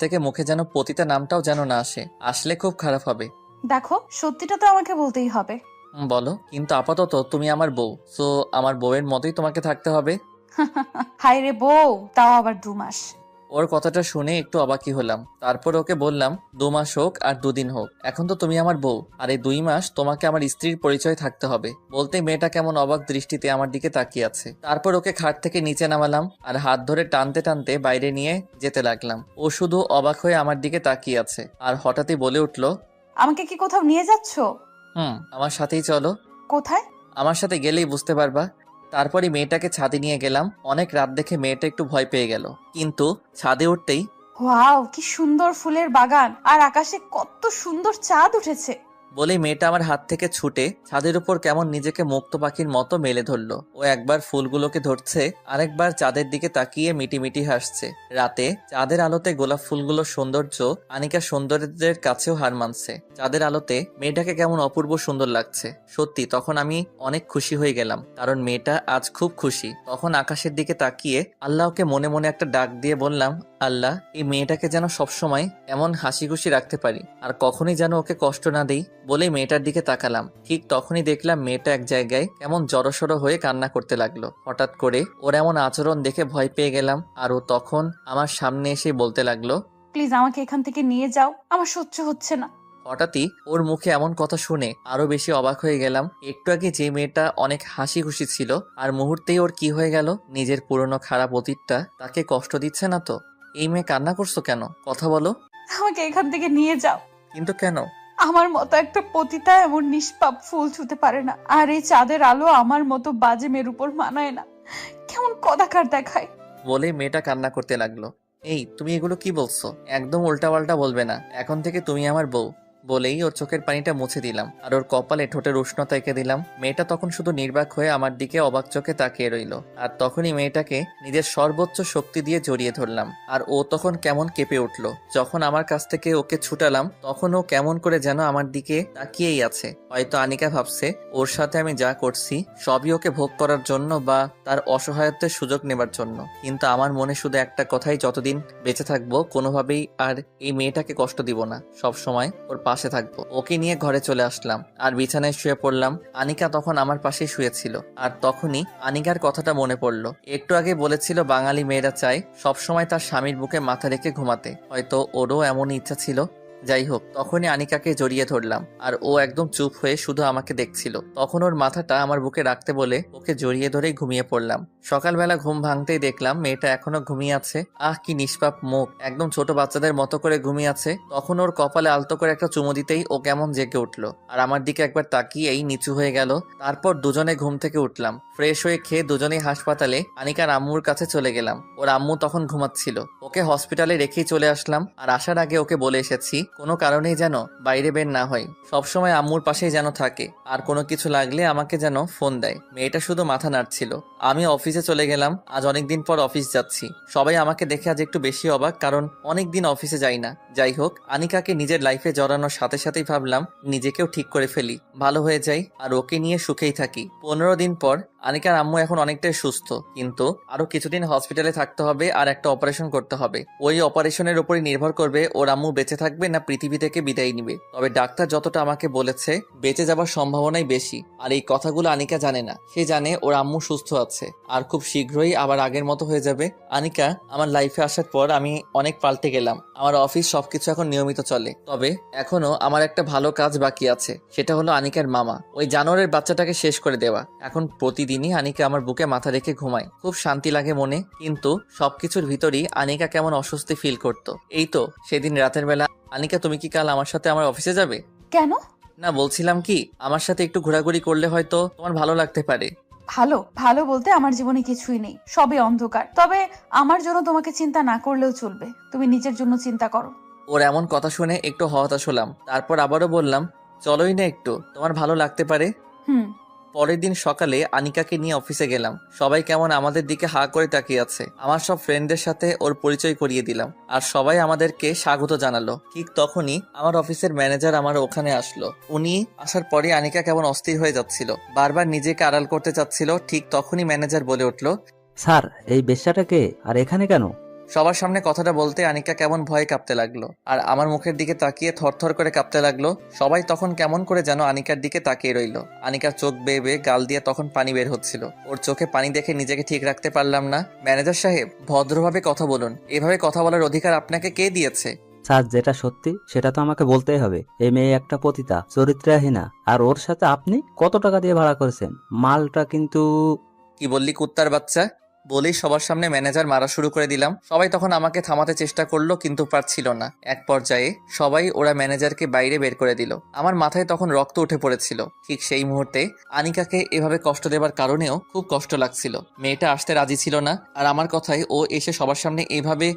থেকে মুখে যেন পতিতা নামটাও যেন না আসে, আসলে খুব খারাপ হবে। দেখো, সত্যিটা তো আমাকে বলতেই হবে। বলো, কিন্তু আপাতত তুমি আমার বউ, সো আমার বউয়ের মতোই তোমাকে থাকতে হবে। হাই রে বউ, তাও আবার 2 মাস। ওর কথাটা শুনে একটু অবাকই হলাম। তারপর ওকে বললাম, 2 মাস হোক আর 2 দিন হোক, এখন তো তুমি আমার বউ, আর এই 2 মাস তোমাকে আমার স্ত্রীর পরিচয় থাকতে হবে। বলতে মেয়েটা কেমন অবাক দৃষ্টিতে আমার দিকে তাকিয়ে আছে। তারপর ওকে খাট থেকে নিচে নামালাম আর হাত ধরে টানতে টানতে বাইরে নিয়ে যেতে লাগলাম। ও শুধু অবাক হয়ে আমার দিকে তাকিয়ে আছে আর হঠাৎই বলে উঠলো, আমাকে কি কোথাও নিয়ে যাচ্ছো? আমার সাথেই চলো। কোথায়? আমার সাথে গেলেই বুঝতে পারবা। তারপরই মেয়েটাকে ছাদে নিয়ে গেলাম। অনেক রাত দেখে মেয়েটা একটু ভয় পেয়ে গেল, কিন্তু ছাদে উঠতেই ওয়াও, কি সুন্দর ফুলের বাগান, আর আকাশে কত সুন্দর চাঁদ উঠেছে। বলেই মেয়েটা আমার হাত থেকে ছুটে ছাদের উপর কেমন নিজেকে মুক্ত পাখির মতো মেলে ধরলো। ও একবার ফুলগুলোকে ধরছে, আরেকবার চাঁদের দিকে তাকিয়ে মিটিমিটি হাসছে। রাতে চাঁদের আলোতে গোলাপ ফুলগুলোর সৌন্দর্য আনিকার সৌন্দর্যের কাছেও হার মানছে। চাঁদের আলোতে মেয়েটাকে কেমন অপূর্ব সুন্দর লাগছে। সত্যি তখন আমি অনেক খুশি হয়ে গেলাম, কারণ মেয়েটা আজ খুব খুশি। তখন আকাশের দিকে তাকিয়ে আল্লাহকে মনে মনে একটা ডাক দিয়ে বললাম, আল্লাহ, এই মেয়েটাকে যেন সবসময় এমন হাসি খুশি রাখতে পারি, আর কখনই যেন ওকে কষ্ট না দেই। বলেই মেয়েটার দিকে তাকালাম। ঠিক তখনই দেখলাম মেয়েটা এক জায়গায় কেমন জড়সড় হয়ে কান্না করতে লাগলো। হঠাৎ করে ওর এমন আচরণ দেখে ভয় পেয়ে গেলাম, আর ও তখন আমার সামনে এসে বলতে লাগলো, প্লিজ আমাকে এখান থেকে নিয়ে যাও, আমার সহ্য হচ্ছে না। হঠাৎই ওর মুখে এমন কথা শুনে আরো বেশি অবাক হয়ে গেলাম। একটু আগে যে মেয়েটা অনেক হাসি খুশি ছিল, আর মুহূর্তেই ওর কি হয়ে গেল? নিজের পুরনো খারাপ অতীতটা তাকে কষ্ট দিচ্ছে না তো? এই মেয়ে কান্না করছো কেন? কথা বলো। আমাকে এখান থেকে নিয়ে যাও। কিন্তু কেন? আমার মতো একটা পতিতা এমন নিষ্পাপ ফুল ছুতে পারে না, আর এই চাঁদের আলো আমার মতো বাজে মেয়ের উপর মানায় না, কেমন কদাকার দেখায়। বলে মেয়েটা কান্না করতে লাগলো। এই, তুমি এগুলো কি বলছো? একদম উল্টাপাল্টা বলবে না, এখন থেকে তুমি আমার বউ। বলেই ওর চোখের পানিটা মুছে দিলাম আর ওর কপালে ঠোঁটের উষ্ণতা এঁকে দিলাম। মেয়েটা তখন শুধু নির্বাক হয়ে আমার দিকে অবাক চোখে তাকিয়ে রইলো। আর তখনই মেয়েটাকে নিজের সর্বোচ্চ শক্তি দিয়ে জড়িয়ে ধরলাম। আর ও তখন কেমন কেঁপে উঠলো। যখন আমার কাছ থেকে ওকে ছুটালাম, তখন ও কেমন করে যেন আমার দিকে তাকিয়েই আছে। হয়তো আনিকা ভাবছে ওর সাথে আমি যা করছি সবই ওকে ভোগ করার জন্য বা তার অসহায়ত্বের সুযোগ নেবার জন্য। কিন্তু আমার মনে শুধু একটা কথাই, যতদিন বেঁচে থাকবো কোনোভাবেই আর এই মেয়েটাকে কষ্ট দিব না, সব সময় ওর পাশে থাকবো। ওকে নিয়ে ঘরে চলে আসলাম আর বিছানায় শুয়ে পড়লাম। আনিকা তখন আমার পাশেই শুয়েছিল। আর তখনই আনিকার কথাটা মনে পড়লো। একটু আগে বলেছিল বাঙালি মেয়েরা চায় সবসময় তার স্বামীর বুকে মাথা রেখে ঘুমাতে, হয়তো ওরও এমনই ইচ্ছা ছিল। যাই হোক, তখনই আনিকাকে জড়িয়ে ধরলাম আর ও একদম চুপ হয়ে শুধু আমাকে দেখছিল। তখন ওর মাথাটা আমার বুকে রাখতে বলে ওকে জড়িয়ে ধরেই ঘুমিয়ে পড়লাম। সকালবেলা ঘুম ভাঙতেই দেখলাম মেয়েটা এখনো ঘুমিয়ে আছে। আহ, কি নিষ্পাপ মুখ, একদম ছোট বাচ্চাদের মতো করে ঘুমিয়ে আছে। তখন ওর কপালে আলতো করে একটা চুমু দিতেই ও কেমন জেগে উঠলো আর আমার দিকে একবার তাকিয়েই নিচু হয়ে গেল। তারপর দুজনে ঘুম থেকে উঠলাম, ফ্রেশ হয়ে খেয়ে দুজনেই হাসপাতালে আনিকার আম্মুর কাছে চলে গেলাম। ওর আম্মু তখন ঘুমাচ্ছিল। ওকে হসপিটালে রেখেই চলে আসলাম। আর আসার আগে ওকে বলে এসেছি কোনো কারণেই যেন বাইরে বের না হয়, সবসময় আম্মুর পাশেই যেন থাকে, আর কোনো কিছু লাগলে আমাকে যেন ফোন দেয়। মেয়েটা শুধু মাথা নাড়ছিল। আমি অফিসে চলে গেলাম। আজ অনেকদিন পর অফিস যাচ্ছি। সবাই আমাকে দেখে আজ একটু বেশি অবাক, কারণ অনেকদিন অফিসে যাই না। যাই হোক, আনিকাকে নিজের লাইফে জড়ানোর সাথে সাথেই ভাবলাম নিজেকেও ঠিক করে ফেলি, ভালো হয়ে যাই আর ওকে নিয়ে সুখেই থাকি। 15 দিন পর আনিকার আম্মু এখন অনেকটাই সুস্থ, কিন্তু আরো কিছুদিন হসপিটালে থাকতে হবে আর একটা অপারেশন করতে হবে। ওই অপারেশনের উপরই নির্ভর করবে ওর আম্মু বেঁচে থাকবে না পৃথিবী থেকে বিদায় নিবে। তবে ডাক্তার যতটা আমাকে বলেছে বেঁচে যাবার সম্ভাবনাই বেশি। আর এই কথাগুলো আনিকা জানে না। সে জানে ওর আম্মু সুস্থ আছে আর খুব শীঘ্রই আবার আগের মতো হয়ে যাবে। আনিকা আমার লাইফে আসার পর আমি অনেক পাল্টে গেলাম। আমার অফিস সবকিছু এখন নিয়মিত চলে। তবে এখনো আমার একটা ভালো কাজ বাকি আছে, সেটা হলো আনিকার মামা ওই জানোয়ারের বাচ্চাটাকে শেষ করে দেওয়া। এখন প্রতিদিনই আনিকা আমার বুকে মাথা রেখে ঘুমায়, খুব শান্তি লাগে মনে। কিন্তু সবকিছুর ভিতরই আনিকা কেমন অস্বস্তি ফিল করতো। এই তো সেদিন রাতের বেলা, আনিকা তুমি কি কাল আমার সাথে আমার অফিসে যাবে? কেন? না, বলছিলাম কি, আমার সাথে একটু ঘোরাঘুরি করলে হয়তো তোমার ভালো লাগতে পারে। ভালো ভালো বলতে আমার জীবনে কিছুই নেই, সবই অন্ধকার। তবে আমার জন্য তোমাকে চিন্তা না করলেও চলবে, তুমি নিজের জন্য চিন্তা করো। ওর এমন কথা শুনে একটু হতাশ হলাম। তারপর আবারও বললাম, চলোই না একটু, তোমার ভালো লাগতে পারে। হুম। পরের দিন সকালে আনিকাকে নিয়ে অফিসে গেলাম। সবাই কেমন আমাদের দিকে হা করে তাকিয়ে আছে। আমার সব ফ্রেন্ডদের সাথে ওর পরিচয় করিয়ে দিলাম আর সবাই আমাদেরকে স্বাগত জানালো। ঠিক তখনই আমার অফিসের ম্যানেজার আমার ওখানে আসলো। উনি আসার পরে আনিকা কেমন অস্থির হয়ে যাচ্ছিল, বারবার নিজেকে আড়াল করতে চাচ্ছিল। ঠিক তখনই ম্যানেজার বলে উঠলো, স্যার, এই বেশ্যাটা কে আর এখানে কেন? সবার সামনে কথাটা বলতে আনিকা কেমন ভয়ে কাঁপতে লাগলো, আর আমার মুখের দিকে তাকিয়ে থরথর করে কাঁপতে লাগলো। সবাই তখন কেমন করে যেন আনিকার দিকে তাকিয়ে রইলো। আনিকার চোখ বেয়ে বেয়ে গাল দিয়ে তখন পানি বের হচ্ছিল। ওর চোখে পানি দেখে নিজেকে ঠিক রাখতে পারলাম না। ম্যানেজার সাহেব, ভদ্রভাবে কথা বলুন। এভাবে কথা বলার অধিকার আপনাকে কে দিয়েছে? স্যার, যেটা সত্যি সেটা তো আমাকে বলতেই হবে। এই মেয়ে একটা পতিতা, চরিত্রহীনা, আর ওর সাথে আপনি কত টাকা দিয়ে ভাড়া করেছেন? মালটা কিন্তু... কি বললি কুত্তার বাচ্চা? বলেই সবার সামনে ম্যানেজার মারা শুরু করে দিলাম। সবাই তখন আমাকে থামাতে চেষ্টা করলো, কিন্তু পারছিল না। এক পর্যায়ে সবাই ওরা ম্যানেজারকে বাইরে বের করে দিল। আমার মাথায় তখন রক্ত উঠে পড়েছিল। ঠিক সেই মুহূর্তে আনিকাকে এভাবে কষ্ট দেবার কারণেও খুব কষ্ট লাগছিল। মেয়েটা আসতে রাজি ছিল না, আর আমার কথায় ও এসে সবার সামনে এভাবে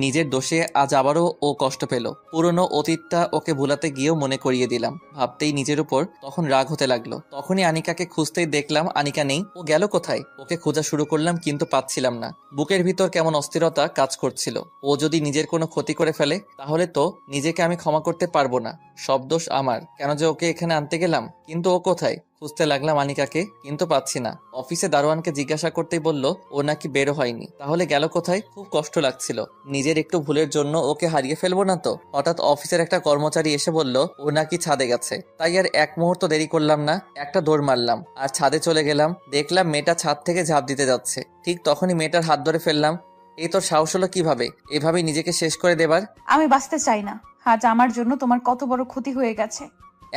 নিজের দোষে আজ আবারও ও কষ্ট পেল। পুরনো অতীতটা ওকে ভুলাতে গিয়েও মনে করিয়ে দিলাম। ভাবতেই নিজের উপর তখন রাগ হতে লাগলো। তখনই আনিকাকে খুঁজতেই দেখলাম আনিকা নেই। ও গেল কোথায়? ওকে খোঁজা শুরু করলাম, কিন্তু পাচ্ছিলাম না। বুকের ভিতর কেমন অস্থিরতা কাজ করছিল। ও যদি নিজের কোনো ক্ষতি করে ফেলে, তাহলে তো নিজেকে আমি ক্ষমা করতে পারবো না। সব দোষ আমার। কেন যে ওকে এখানে আনতে গেলাম? কিন্তু ও কোথায়? খুঁজতে লাগলাম আনিকাকে, কিন্তু পাচ্ছি না। অফিসে দারোয়ানকে জিজ্ঞাসা করতেই বলল ও নাকি বেরো হয়নি। তাহলে গেল কোথায়? খুব কষ্ট লাগছিল। নিজের একটু ভুলের জন্য ওকে হারিয়ে ফেলবো না তো? হঠাৎ অফিসের একটা কর্মচারী এসে বলল ও নাকি ছাদে গেছে। তাই আর এক মুহূর্ত দেরি করলাম না, একটা দৌড় মারলাম আর ছাদে চলে গেলাম। দেখলাম মেয়েটা ছাদ থেকে ঝাঁপ দিতে যাচ্ছে। ঠিক তখনই মেয়েটার হাত ধরে ফেললাম। এই তোর সাহস হলো কিভাবে এভাবেই নিজেকে শেষ করে দেবার? আমি বাঁচতে চাই না। আজ আমার জন্য তোমার কত বড় ক্ষতি হয়ে গেছে।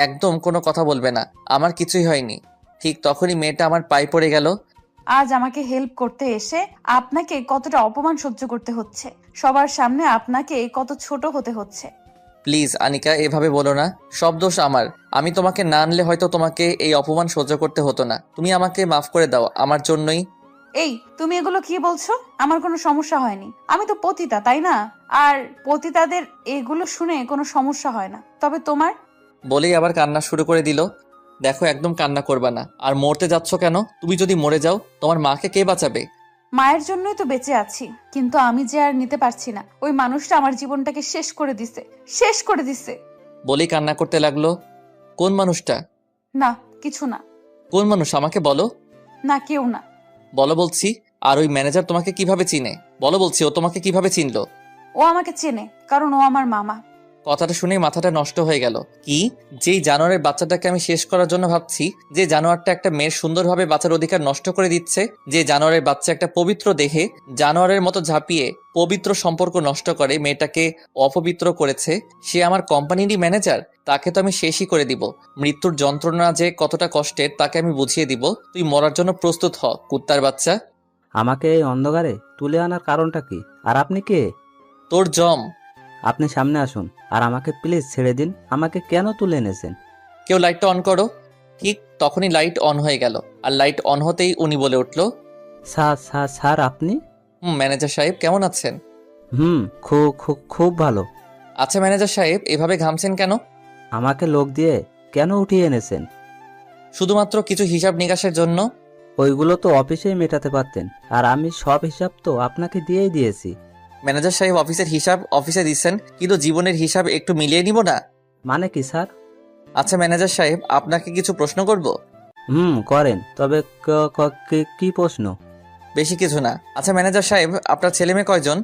একদম কোনো কথা বলবে না, আমার কিছুই হয়নি। ঠিক তখনই মেয়েটা আমার পায়ে পড়ে গেল। আজ আমাকে হেল্প করতে এসে আপনাকে কতটা অপমান সহ্য করতে হচ্ছে। সবার সামনে আপনাকে কত ছোট হতে হচ্ছে। প্লিজ আনিকা, এভাবে বলো না। সব দোষ আমার। আমি তোমাকে না আনলে হয়তো তোমাকে এই অপমান সহ্য করতে হতো না। তুমি আমাকে মাফ করে দাও, আমার জন্যই। এই, তুমি এগুলো কি বলছো? আমার কোনো সমস্যা হয়নি। আমি তো পতিতা, তাই না? আর পতিতাদের এগুলো শুনে কোনো সমস্যা হয় না, তবে তোমার? বলেই আবার কান্না শুরু করে দিল। দেখো, একদম কান্না করবা না। আর মরতে যাচ্ছ কেন? তুমি যদি মরে যাও, তোমার মাকে কে বাঁচাবে? মায়ের জন্যই তো বেঁচে আছি, কিন্তু আমি যে আর নিতে পারছি না। ওই মানুষটা আমার জীবনটাকে শেষ করে দিছে, শেষ করে দিছে। বলেই কান্না করতে লাগলো। কোন মানুষটা? না, কিছু না। কোন মানুষ আমাকে বলো। না, কেউ না। বলো বলছি। আর ওই ম্যানেজার তোমাকে কিভাবে চিনে? বলো বলছি, ও তোমাকে কিভাবে চিনলো? ও আমাকে চেনে, কারণ ও আমার মামা। কথাটা শুনেই মাথাটা নষ্ট হয়ে গেল। কি? যেই জানোয়ারের বাচ্চাটাকে আমি শেষ করার জন্য ভাবছি, যে জানোয়ারটা একটা মেয়ের সুন্দরভাবে বাঁচার অধিকার নষ্ট করে দিচ্ছে, যে জানোয়ারের বাচ্চা একটা পবিত্র দেহে জানোয়ারের মতো ঝাঁপিয়ে পবিত্র সম্পর্ক নষ্ট করে মেয়েটাকে অপবিত্র করেছে, সে আমার কোম্পানিরই ম্যানেজার। তাকে তো আমি শেষই করে দিব। মৃত্যুর যন্ত্রণা যে কতটা কষ্টের তাকে আমি বুঝিয়ে দিব। তুই মরার জন্য প্রস্তুত হ, কুত্তার বাচ্চা। আমাকে এই অন্ধকারে তুলে আনার কারণটা কি? আর আপনি কে? তোর জম। আপনি সামনে আসুন আর আমাকে প্লিজ ছেড়ে দিন। আমাকে কেন তুলে এনেছেন? কেউ লাইটটা অন করো। ঠিক তখনই লাইট অন হয়ে গেল, আর লাইট অন হতেই উনি বলে উঠল, স্যার স্যার স্যার, আপনি? ম্যানেজার সাহেব কেমন আছেন? খুব খুব খুব ভালো। আচ্ছা ম্যানেজার সাহেব, এভাবে ঘামছেন কেন? আমাকে লোক দিয়ে কেন উঠিয়ে এনেছেন? শুধুমাত্র কিছু হিসাব নিকাশের জন্য। ওইগুলো তো অফিসেই মেটাতে পারতেন, আর আমি সব হিসাব তো আপনাকে দিয়েই দিয়েছি। ম্যানেজার সাহেব, অফিসের হিসাব অফিসে দিচ্ছেন, কিন্তু জীবনের হিসাব একটু মিলিয়ে নিব না? মানে কি স্যার? আচ্ছা ম্যানেজার সাহেব, আপনাকে কিছু প্রশ্ন করব। করেন, তবে কি প্রশ্ন? বেশি কিছু না। আচ্ছা ম্যানেজার সাহেব, আপনার ছেলে মেয়ে কয়জন?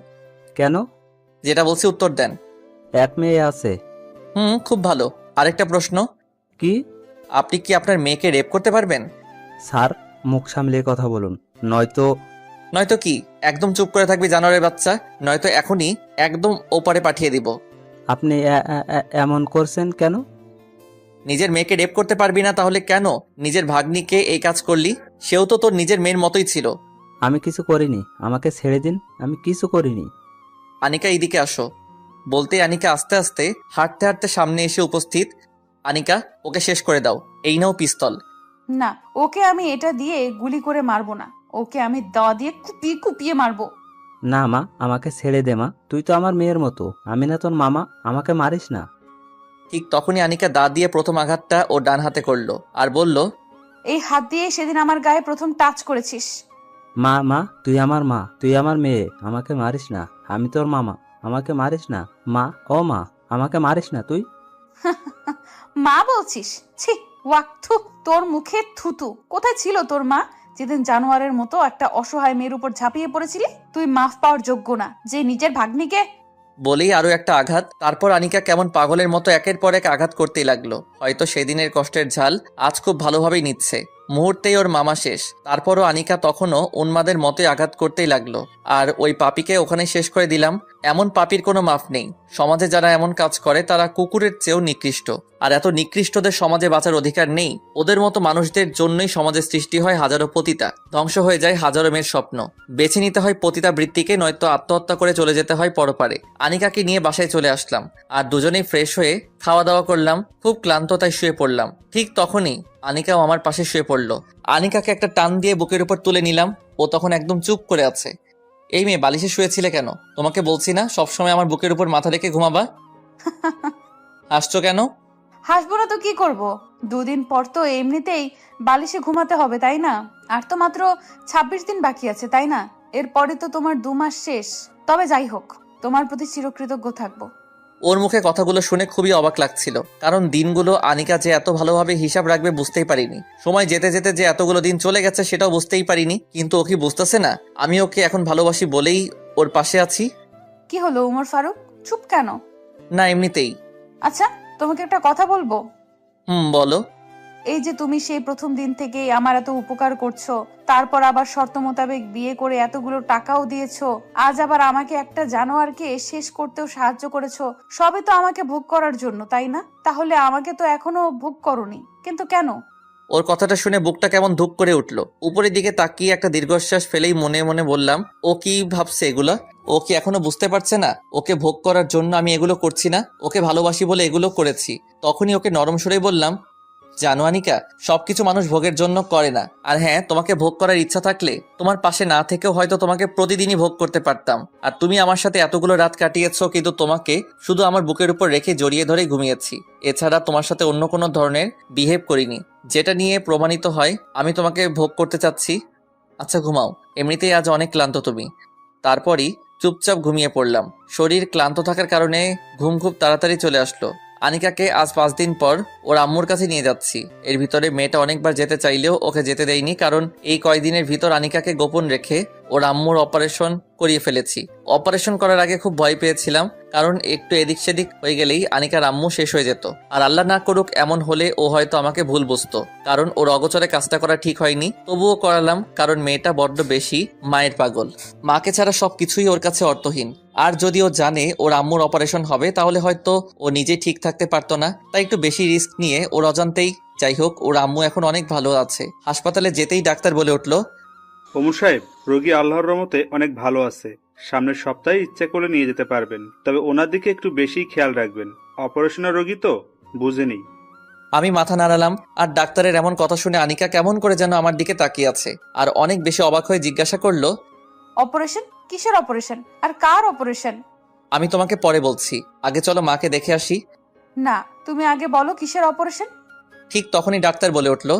কেন? যেটা বলছি উত্তর দেন। এক মেয়ে আছে। খুব ভালো। আরেকটা প্রশ্ন, কি? আপনি কি আপনার মেয়েকে রেপ করতে পারবেন? স্যার, মুখ সামলিয়ে কথা বলুন, নয়তো... নয়তো কি? একদম চুপ করে থাকবি জানোয়ারের বাচ্চা, নয়তো এখনই একদম ওপারে পাঠিয়ে দিব। আপনি এমন করছেন কেন? নিজের মেয়েকে রেপ করতে পারবি না, তাহলে কেন নিজের ভাগ্নিকে এই কাজ করলি? সেও তো তোর নিজের মেয়ের মতোই ছিল। আমি কিছু করিনি, আমাকে ছেড়ে দিন। আমি কিছু করিনি। আনিকা, এদিকে আসো। বলতেই আনিকা আস্তে আস্তে হাঁটতে হাঁটতে সামনে এসে উপস্থিত। আনিকা, ওকে শেষ করে দাও। এই নাও পিস্তল। না, ওকে আমি এটা দিয়ে গুলি করে মারবো না। ওকে আমি দাও দিয়ে কুপিয়ে কুপিয়ে মারবো। না মা, আমাকে ছেড়ে দে মা। তুই তো আমার মেয়ের মতো, আমি না তোর মামা। আমাকে মারিস না। ঠিক তখনই আনিকা দা দিয়ে প্রথম আঘাতটা ও ডান হাতে করলো, আর বলল, এই হাত দিয়ে সেদিন আমার গায়ে প্রথম টাচ করেছিস। মা মা, তুই আমার মা, তুই আমার মেয়ে। আমাকে মারিস না, আমি তোর মামা। আমাকে মারিস না মা। ও মা, আমাকে মারিস না তুই। মা বলছিস? ছি, ওয়াক, থু। তোর মুখে থুতু। কোথায় ছিল তোর মা, যেদিন জানোয়ারের মতো একটা অসহায় মেয়ের উপর ঝাঁপিয়ে পড়েছিলি। তুই মাফ পাওয়ার যোগ্য না যে নিজের ভাগ্নিকে। বলেই আরো একটা আঘাত। তারপর আনিকা কেমন পাগলের মতো একের পর এক আঘাত করতেই লাগলো। হয়তো সেদিনের কষ্টের ঝাল আজ খুব ভালোভাবেই নিচ্ছে। মুহূর্তেই ওর মামা শেষ। তারপরও আনিকা তখনও উন্মাদের মতোই আঘাত করতেই লাগলো। আর ওই পাপীকে ওখানে শেষ করে দিলাম। এমন পাপীর কোনো মাফ নেই। সমাজে যারা এমন কাজ করে তারা কুকুরের চেয়েও নিকৃষ্ট। আর এত নিকৃষ্টদের সমাজে বাঁচার অধিকার নেই। ওদের মতো মানুষদের জন্যই সমাজে সৃষ্টি হয় হাজারো পতিতা, ধ্বংস হয়ে যায় হাজারো মেয়ের স্বপ্ন। বেছে নিতে হয় পতিতা বৃত্তিকে, নয়তো আত্মহত্যা করে চলে যেতে হয় পরপারে। আনিকাকে নিয়ে বাসায় চলে আসলাম আর দুজনেই ফ্রেশ হয়ে খাওয়া দাওয়া করলাম। খুব ক্লান্ত, তাই শুয়ে পড়লাম। ঠিক তখনই আনিকাও আমার পাশে শুয়ে পড়লো। আনিকাকে একটা টান দিয়ে বুকের উপর তুলে নিলাম। ও তখন একদম চুপ করে আছে। এই মেয়ে, বালিশে শুয়েছিলে কেন? তোমাকে বলছি না সবসময় আমার বুকের উপর মাথা রেখে ঘুমাবা? হাসছো কেন? হাসবো না তো কি করব? দুদিন পর তো এমনিতেই বালিশে ঘুমাতে হবে, তাই না? আর তো মাত্র 26 দিন বাকি আছে, তাই না? এরপরে তো তোমার 2 মাস শেষ। তবে যাই হোক, তোমার প্রতি চিরকৃতজ্ঞ থাকবো। ওর মুখে কথাগুলো শুনে খুবই অবাক লাগছিল। কারণ দিনগুলো আনিকা যে এত ভালোভাবে হিসাব রাখবে বুঝতেই পারিনি। সময় যেতে যেতে যে এতগুলো দিন চলে গেছে সেটাও বুঝতেই পারিনি। কিন্তু ও কি বুঝতেছে না আমি ওকে এখন ভালোবাসি বলেই ওর পাশে আছি? কি হলো উমর ফারুক, চুপ কেন? না, এমনিতেই। আচ্ছা, তোমাকে একটা কথা বলবো। বলো। এই যে তুমি সেই প্রথম দিন থেকেই আমার এত উপকার করছো, তারপর আবার শর্ত মোতাবেক বিয়ে করে এতগুলো টাকাও দিয়েছো, আজ আবার আমাকে একটা জানোয়ারকে শেষ করতেও সাহায্য করেছো, সবে তো আমাকে ভোগ করার জন্য, তাই না? তাহলে আমাকে তো এখনো ভোগ করোনি, কিন্তু কেন? ওর কথাটা শুনে বুকটা কেমন ধুক করে উঠলো। উপরের দিকে তাকিয়ে একটা দীর্ঘশ্বাস ফেলেই মনে মনে বললাম, ও কি ভাবছে এগুলা? ও কি এখনো বুঝতে পারছে না ওকে ভোগ করার জন্য আমি এগুলো করছি না, ওকে ভালোবাসি বলে এগুলো করেছি? তখনই ওকে নরম সুরেই বললাম, জানো আনিকা, সবকিছু মানুষ ভোগের জন্য করে না। আর হ্যাঁ, তোমাকে ভোগ করার ইচ্ছা থাকলে তোমার পাশে না থেকেও হয়তো তোমাকে প্রতিদিনই ভোগ করতে পারতাম। আর তুমি আমার সাথে এতগুলো রাত কাটিয়েছো, কিন্তু তোমাকে শুধু আমার বুকের উপর রেখে জড়িয়ে ধরে ঘুমিয়েছি। এছাড়া তোমার সাথে অন্য কোনো ধরনের বিহেভ করিনি, যেটা নিয়ে প্রমাণিত হয় আমি তোমাকে ভোগ করতে চাচ্ছি। আচ্ছা ঘুমাও, এমনিতেই আজ অনেক ক্লান্ত তুমি। তারপরই চুপচাপ ঘুমিয়ে পড়লাম। শরীর ক্লান্ত থাকার কারণে ঘুম খুব তাড়াতাড়ি চলে আসলো। আনিকাকে আজ 5 দিন পর ওর আম্মুর কাছে নিয়ে যাচ্ছি। এর ভিতরে মেয়েটা অনেকবার যেতে চাইলেও ওকে যেতে দেয়নি, কারণ এই কয়দিনের ভিতর আনিকাকে গোপন রেখে ওর আম্মুর অপারেশন করিয়ে ফেলেছি। অপারেশন করার আগে খুব ভয় পেয়েছিলাম, কারণ একটু এদিক সেদিক হয়ে গেলেই আনিকার আম্মু শেষ হয়ে যেত। আর আল্লাহ না করুক এমন হলে ও হয়তো আমাকে ভুল বুঝতো, কারণ ওর অগোচরে কাজটা করা ঠিক হয়নি। তবুও করালাম, কারণ মেয়েটা বড্ড বেশি মায়ের পাগল। মাকে ছাড়া সবকিছুই ওর কাছে অর্থহীন। আর যদি ও জানে ওর আম্মুর অপারেশন হবে তাহলে হয়তো ও নিজে ঠিক থাকতে পারতো না, তাই একটু বেশি রিস্ক নিয়ে ওর অজান্তেই। যাই হোক, ওর আম্মু এখন অনেক ভালো আছে। হাসপাতালে যেতেই ডাক্তার বলে উঠলো, ওমর সাহেব, রোগী আল্লাহর রহমতে অনেক ভালো আছে। সামনের সপ্তাহে ইচ্ছা করলে নিয়ে যেতে পারবেন, তবে ওনার দিকে একটু বেশি খেয়াল রাখবেন। অপারেশনের রোগী তো, বুঝেনি। আমি মাথা নাড়ালাম। আর ডাক্তারের এমন কথা শুনে আনিকা কেমন করে যেন আমার দিকে তাকিয়ে আছে, আর অনেক বেশি অবাক হয়ে জিজ্ঞাসা করলো, অপারেশন? কিসের অপারেশন আর কার অপারেশন? আমি তোমাকে পরে বলছি, আগে চলো মাকে দেখে আসি। না, তুমি আগে বলো কিসের অপারেশন। ঠিক তখনই ডাক্তার বলে উঠলো,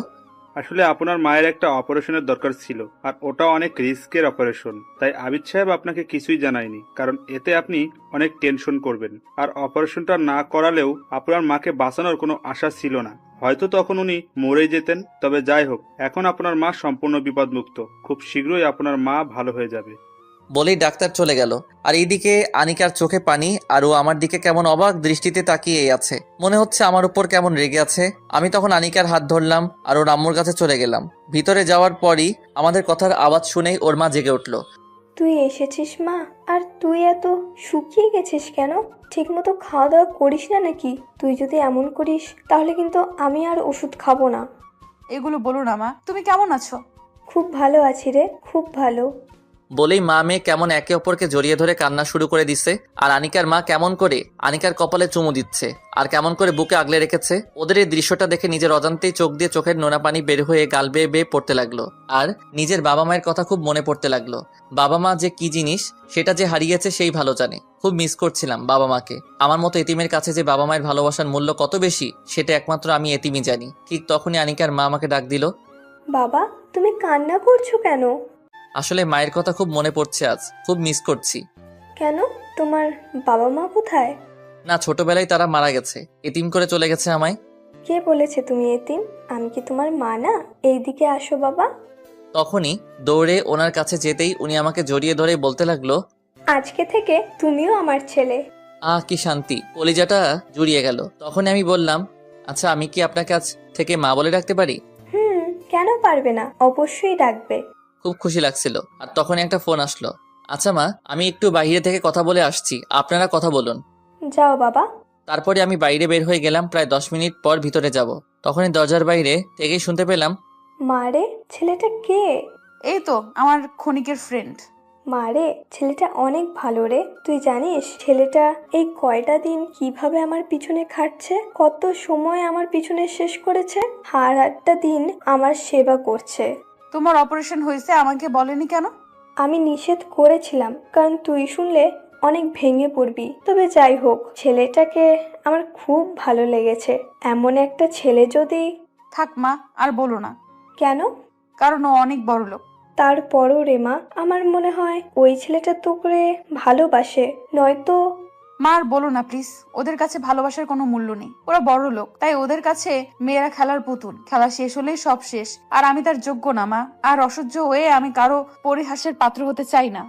আসলে আপনার মায়ের একটা অপারেশনের দরকার ছিল, আর ওটা অনেক রিস্কের অপারেশন। তাই আবিদ সাহেব আপনাকে কিছুই জানায়নি, কারণ এতে আপনি অনেক টেনশন করবেন। আর অপারেশনটা না করালেও আপনার মাকে বাঁচানোর কোনো আশা ছিল না, হয়তো তখন উনি মরে যেতেন। তবে যাই হোক, এখন আপনার মা সম্পূর্ণ বিপদমুক্ত। খুব শীঘ্রই আপনার মা ভালো হয়ে যাবে। বলেই ডাক্তার চলে গেল। আর এইদিকে আনিকার চোখে পানি, আর ও আমার দিকে কেমন অবাক দৃষ্টিতে তাকিয়ে আছে, মনে হচ্ছে আমার উপর কেমন রেগে আছে। আমি তখন আনিকার হাত ধরলাম আর ওর আম্মুর কাছে চলে গেলাম। ভিতরে যাওয়ার পরই আমাদের কথার আওয়াজ শুনেই ওর মা জেগে উঠলো। তুই এসেছিস মা? আর তুই এত শুকিয়ে গেছিস কেন? ঠিকমতো খাওয়া দাওয়া করিস না নাকি? তুই যদি এমন করিস তাহলে কিন্তু আমি আর ওষুধ খাবো না। এগুলো বলো না মা, তুমি কেমন আছো? খুব ভালো আছি রে, খুব ভালো। বলেই মা মেয়ে কেমন একে অপরকে জড়িয়ে ধরে কান্না শুরু করে দিচ্ছে। আর আনিকার মা কেমন করে আনিকার কপালে চুমু দিচ্ছে আর কেমন করে বুকে আগলে রেখেছে। ওদের এই দৃশ্যটা দেখে নিজের অজান্তেই চোখ দিয়ে চোখের নোনা পানি বের হয়ে গাল বেয়ে বেয়ে পড়তে লাগলো। আর নিজের বাবা মায়ের কথা খুব মনে পড়তে লাগলো। বাবা মা যে কি জিনিস সেটা যে হারিয়েছে সেই ভালো জানে। খুব মিস করছিলাম বাবা মাকে। আমার মতো এতিমের কাছে যে বাবা মায়ের ভালোবাসার মূল্য কত বেশি সেটা একমাত্র আমি এতিমই জানি। ঠিক তখনই আনিকার মা আমাকে ডাক দিল। বাবা, তুমি কান্না করছো কেন? আসলে মায়ের কথা খুব মনে পড়ছে, আজ খুব মিস করছি। কেন? তোমার বাবা মা কোথায়? না, ছোটবেলায় তারা মারা গেছে, এতিম করে চলে গেছে আমায়। কে বলেছে তুমি এতিম? আমি কি তোমার মা না? এইদিকে আসো বাবা। তখনই দৌড়ে ওনার কাছে যেতেই উনি আমাকে জড়িয়ে ধরে বলতে লাগলো, আজকে থেকে তুমিও আমার ছেলে। কি শান্তি, কলিজাটা জুড়িয়ে গেল। তখন আমি বললাম, আচ্ছা আমি কি আপনাকে আজ থেকে মা বলে ডাকতে পারি? কেন পারবে না, অবশ্যই ডাকবে। খুব খুশি লাগছিল। আর তখনই একটা ফোন আসলো। আচ্ছা মা, আমি একটু বাইরে থেকে কথা বলে আসছি, আপনারা কথা বলুন। যাও বাবা। তারপরে আমি বাইরে বের হয়ে গেলাম। প্রায় 10 মিনিট পর ভিতরে যাব। তখনই দরজার বাইরে থেকেই শুনতে পেলাম, মারে, ছেলেটা কে? এই তো আমার ক্ষণিকের ফ্রেন্ড। মারে, ছেলেটা অনেক ভালো রে। তুই জানিস ছেলেটা এই কয়টা দিন কিভাবে আমার পিছনে খাটছে, কত সময় আমার পিছনে শেষ করেছে, আর একটা দিন আমার সেবা করছে। তোমার অপারেশন হয়েছে, আমাকে বলেনি কেন? আমি নিষেধ করেছিলাম, কারণ তুই শুনলে অনেক ভেঙে পড়বি। তবে যাই হোক, ছেলেটাকে আমার খুব ভালো লেগেছে। এমন একটা ছেলে যদি... থাক মা, আর বলো না। কেন? কারণ ও অনেক বড় লোক। তারপরও রে মা, আমার মনে হয় ওই ছেলেটা তোকে ভালোবাসে, নয়তো... মা আর বলো না প্লিজ। ওদের কাছে ভালোবাসার কোনো মূল্য নেই। ওরা বড় লোক, তাই ওদের কাছে মেয়েরা খেলার পুতুল। খেলা শেষ হলেই সব শেষ। আর আমি তার যোগ্য না মা। আর অসহ্য হয়ে আমি কারো পরিহাসের পাত্র হতে চাই না।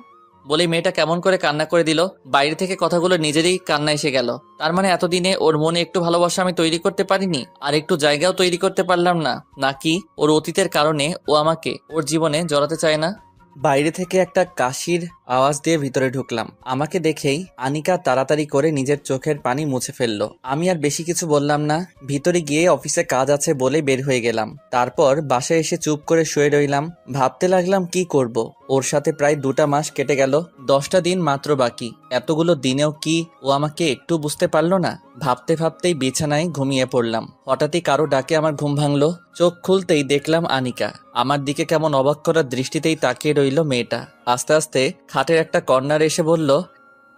বলেই মেয়েটা কেমন করে কান্না করে দিল। বাইরে থেকে কথাগুলো নিজেরই কান্না এসে গেল। তার মানে এতদিনে ওর মনে একটু ভালোবাসা আমি তৈরি করতে পারিনি, আর একটু জায়গাও তৈরি করতে পারলাম না, নাকি ওর অতীতের কারণে ও আমাকে ওর জীবনে জড়াতে চায় না। বাইরে থেকে একটা কাশির আওয়াজ দিয়ে ভিতরে ঢুকলাম। আমাকে দেখেই আনিকা তাড়াতাড়ি করে নিজের চোখের পানি মুছে ফেললো। আমি আর বেশি কিছু বললাম না। ভিতরে গিয়ে অফিসে কাজ আছে বলে বের হয়ে গেলাম। তারপর বাসায় এসে চুপ করে শুয়ে রইলাম। ভাবতে লাগলাম কি করব। ওর সাথে প্রায় 2টা মাস কেটে গেল, 10টা দিন মাত্র বাকি। এতগুলো দিনেও কি ও আমাকে একটু বুঝতে পারলো না? ভাবতে ভাবতেই বিছানায় ঘুমিয়ে পড়লাম। হঠাৎই কারো ডাকে আমার ঘুম ভাঙলো। চোখ খুলতেই দেখলাম আনিকা। আমার দিকে কেমন অবাক করার দৃষ্টিতেই তাকিয়ে রইল মেয়েটা। আস্তে আস্তে খাটের একটা কর্নারে এসে বলল,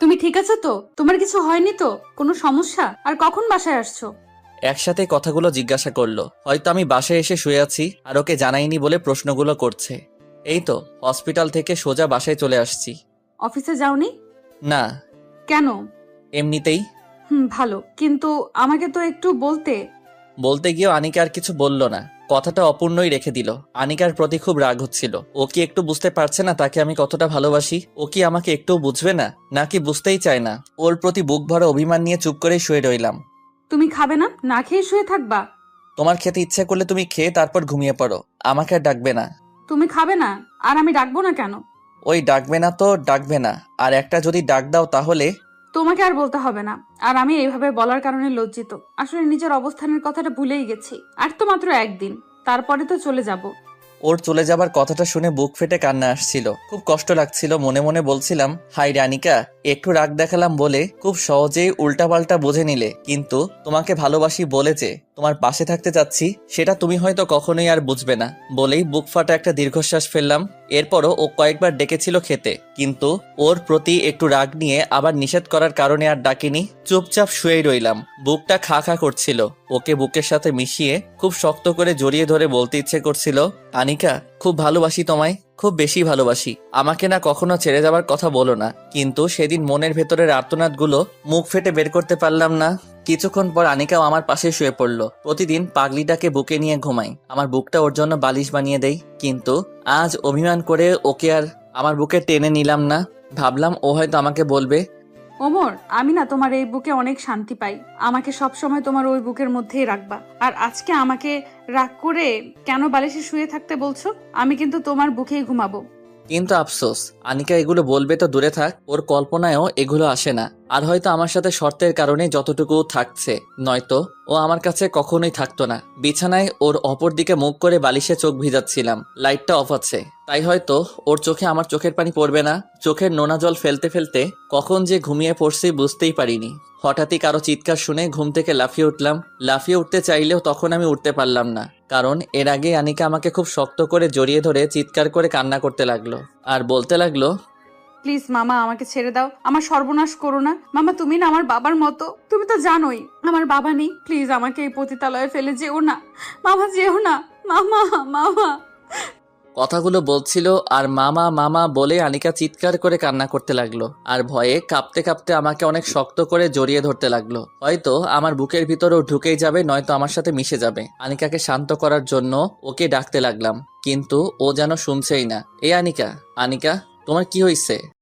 তুমি ঠিক আছো তো? তোমার কিছু হয়নি তো? কোনো সমস্যা? আর কখন বাসায় আসছো? একসাথে কথাগুলো জিজ্ঞাসা করলো। হয়তো আমি বাসায় এসে শুয়ে আছি আর ওকে জানাইনি বলে প্রশ্নগুলো করছে। এই তো হসপিটাল থেকে সোজা বাসায় চলে আসছি। অফিসে যাওনি? না। কেন? এমনিতেই। ভালো, কিন্তু আমাকে তো একটু বলতে গিয়েও আনিকা আর কিছু বলল না। কথাটা অপূর্ণই রেখে দিল। আনিকার প্রতি খুব রাগ হচ্ছিল। ও কি একটু বুঝতে পারছে না তাকে আমি কতটা ভালোবাসি? ও কি আমাকে একটু বুঝবে না, নাকি বুঝতেই চায় না? ওর প্রতি বুক ভরা অভিমান নিয়ে চুপ করে শুয়ে রইলাম। তুমি খাবে না? না খেয়ে শুয়ে থাকবা? তোমার খেতে ইচ্ছে করলে তুমি খেয়ে তারপর ঘুমিয়ে পড়ো। আমাকে আর ডাকবে না। তুমি খাবে না? আর আমি ডাকবো না কেন? ওই ডাকবে না তো ডাকবে না, আর একটা যদি ডাক দাও তাহলে। তোমাকে আর বলতে হবে না। আর আমি এইভাবে বলার কারণে লজ্জিত। আসলে নিজের অবস্থানের কথাটা ভুলেই গেছি। আর তো মাত্র একদিন, তারপরে তো চলে যাব। ওর চলে যাবার কথাটা শুনে বুক ফেটে কান্না আসছিল। খুব কষ্ট লাগছিল। মনে মনে বলছিলাম, হাই রানিকা, একটু রাগ দেখালাম বলে খুব সহজেই উল্টাপাল্টা বুঝে নিলে। কিন্তু তোমাকে ভালোবাসি বলে যে তোমার পাশে থাকতে চাচ্ছি, সেটা তুমি হয়তো কখনোই আর বুঝবে না। বলেই বুক ফাটা একটা দীর্ঘশ্বাস ফেললাম। এরপরও ও কয়েকবার ডেকেছিল খেতে, কিন্তু ওর প্রতি একটু রাগ নিয়ে আবার নিষেধ করার কারণে আর ডাকিনি। চুপচাপ শুয়েই রইলাম। বুকটা খা খা করছিল। ওকে বুকের সাথে মিশিয়ে খুব শক্ত করে জড়িয়ে ধরে বলতে ইচ্ছে করছিল, আনিকা, খুব ভালোবাসি তোমায়, খুব বেশি ভালোবাসি। আমাকে না কখনো ছেড়ে যাবার কথা বলো না। কিন্তু সেদিন মনের ভেতরের আর্তনাদগুলো মুখ ফেটে বের করতে পারলাম না। কিছুক্ষণ পর আনিকাও আমার পাশে শুয়ে পড়লো। প্রতিদিন পাগলিটাকে বুকে নিয়ে ঘুমাই, আমার বুকটা ওর জন্য বালিশ বানিয়ে দেই। কিন্তু আজ অভিমান করে ওকে আর আমার বুকে টেনে নিলাম না। ভাবলাম ও হয়তো আমাকে বলবে, ওমর, আমি না তোমার এই বুকে অনেক শান্তি পাই। আমাকে সব সময় তোমার ওই বুকের মধ্যেই রাখবা। আর আজকে আমাকে রাগ করে কেন বালিশে শুয়ে থাকতে বলছো? আমি কিন্তু তোমার বুকেই ঘুমাবো। কিন্তু আফসোস, আনিকা এগুলো বলবে তো দূরে থাক, ওর কল্পনায়ও এগুলো আসে না। আর হয়তো আমার সাথে শর্তের কারণে যতটুকু থাকছে, নয়তো ও আমার কাছে কখনোই থাকতো না। বিছানায় ওর অপর দিকে মুখ করে বালিশে চোখ ভিজাচ্ছিলাম। লাইটটা অফ আছে, তাই হয়তো ওর চোখে আমার চোখের পানি পড়বে না। চোখের নোনা জল ফেলতে ফেলতে কখন যে ঘুমিয়ে পড়ছি বুঝতেই পারিনি। হঠাৎই কারো চিৎকার শুনে ঘুম থেকে লাফিয়ে উঠলাম। লাফিয়ে উঠতে চাইলেও তখন আমি উঠতে পারলাম না, কারণ এর আগে আনিকা আমাকে খুব শক্ত করে জড়িয়ে ধরে চিৎকার করে কান্না করতে লাগলো আর বলতে লাগলো, প্লিজ মামা, আমাকে ছেড়ে দাও। আমার সর্বনাশ করো না মামা। তুমি না আমার বাবার মতো। তুমি তো জানোই আমার বাবা নেই। প্লিজ আমাকে এই পতিতালয়ে ফেলে যেও না মামা, যেও না মামা। মামা কথাগুলো বলছিল আর মামা মামা বলে আনিকা চিৎকার করে কান্না করতে লাগলো আর ভয়ে কাঁপতে কাঁপতে আমাকে অনেক শক্ত করে জড়িয়ে ধরতে লাগলো। হয়তো আমার বুকের ভিতরেও ঢুকেই যাবে, নয়তো আমার সাথে মিশে যাবে। আনিকাকে শান্ত করার জন্য ওকে ডাকতে লাগলাম, কিন্তু ও যেন শুনছেই না। এ আনিকা, আনিকা, তোমার কি হয়েছে?